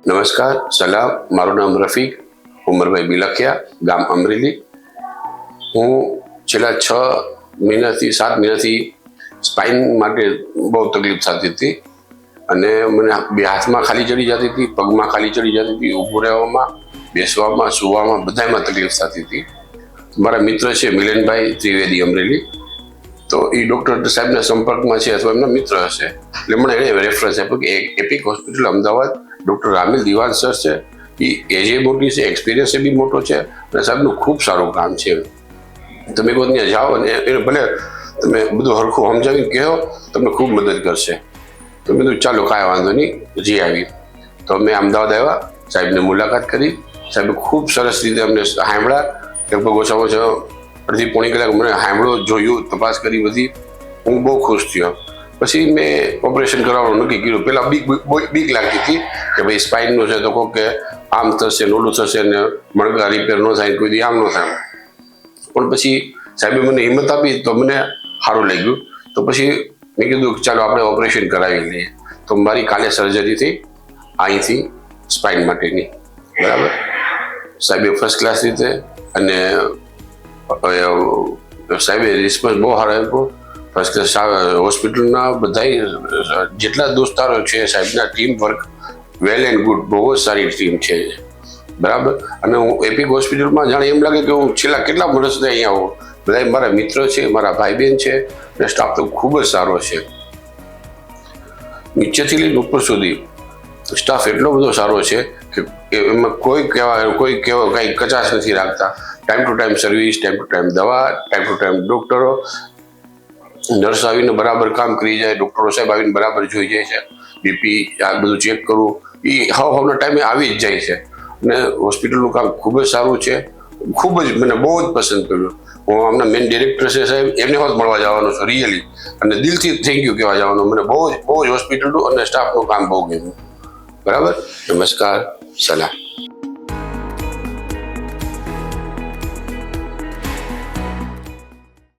નમસ્કાર, સલામ. મારું નામ રફીક ઉમરભાઈ બિલખિયા, ગામ અમરેલી. હું છેલ્લા 7 મહિનાથી સ્પાઇન માટે બહુ તકલીફ થતી હતી અને મને બે હાથમાં ખાલી ચડી જતી હતી, પગમાં ખાલી ચડી જતી હતી, ઊભું રહેવામાં, બેસવામાં, સૂવામાં બધામાં તકલીફ થતી હતી. મારા મિત્ર છે મિલનભાઈ ત્રિવેદી અમરેલી, તો એ ડૉક્ટર સાહેબના સંપર્કમાં છે અથવા એમના મિત્ર હશે, એટલે મને એણે રેફરન્સ આપ્યો કે Epic hospital Ahmedabad doctor Ramil Diwan sir છે. એ એજે મોટી છે, એક્સપિરિયન્સ બી મોટો છે અને સાહેબનું ખૂબ સારું કામ છે. તમે કોઈ ત્યાં જાઓ અને એને ભલે તમે બધું હરખું સમજાવીને કહો, તમને ખૂબ મદદ કરશે. તો મેં કીધું ચાલો કાંઈ વાંધો નહીં, જી આવી. તો અમે અમદાવાદ આવ્યા, સાહેબને મુલાકાત કરી. સાહેબે ખૂબ સરસ રીતે અમને સાંભળ્યા, લગભગ ઓછામાં ઓછા અડધી પોણી કલાક મને સાંભળો, જોયું, તપાસ કરી બધી. હું બહુ ખુશ થયો. પછી મેં ઓપરેશન કરવાનું નક્કી કર્યું. પહેલાં બીક લાગતી હતી કે ભાઈ સ્પાઇનનું છે તો કહો કે આમ થશે ને ઓલું થશે ને મણકા રિપેર ન થાય, કોઈ દી આમ ન થાય. પણ પછી સાહેબે મને હિંમત આપી તો મને સારું લાગ્યું. તો પછી મેં કીધું ચાલો આપણે ઓપરેશન કરાવી લઈએ. તો મારી કાલે સર્જરી થઈ અહીંથી સ્પાઇન માટેની, બરાબર. સાહેબે ફર્સ્ટ ક્લાસ રીતે અને સાહેબે રિસ્પોન્સ બહુ સારો આપ્યો. ફર્સ્ટ ક્લાસ હોસ્પિટલના બધા જેટલા દોસ્તારો છે સાહેબના team work well and good, બહુ જ સારી ટીમ છે, બરાબર. અને હું એપિક હોસ્પિટલમાં જાણે એમ લાગે કે હું છેલ્લા કેટલા વર્ષથી અહીંયા આવું. બધા મારા મિત્ર છે, મારા ભાઈ બહેન છે અને સ્ટાફ તો ખૂબ જ સારો છે. નીચેથી લઈને ઉપર સુધી સ્ટાફ એટલો બધો સારો છે કે એમાં કોઈ કાંઈ કચાશ નથી રાખતા. Time to time service, time to time દવા, ટાઈમ ટુ ટાઈમ ડૉક્ટરો, નર્સ આવીને બરાબર કામ કરી જાય, ડૉક્ટરો સાહેબ આવીને બરાબર જોઈ જાય છે. બીપી આ બધું ચેક કરવું એ હવના ટાઈમે આવી જ જાય છે. અને હોસ્પિટલનું કામ ખૂબ જ સારું છે. ખૂબ જ મને બહુ જ પસંદ કર્યું. હું આમના મેઇન ડિરેક્ટર છે સાહેબ, એમને હોત મળવા જવાનો છું રિયલી, અને દિલથી થેન્ક યુ કહેવા જવાનું. મને બહુ જ હોસ્પિટલનું અને સ્ટાફનું કામ બહુ ગમ્યું, બરાબર. નમસ્કાર, સલામ.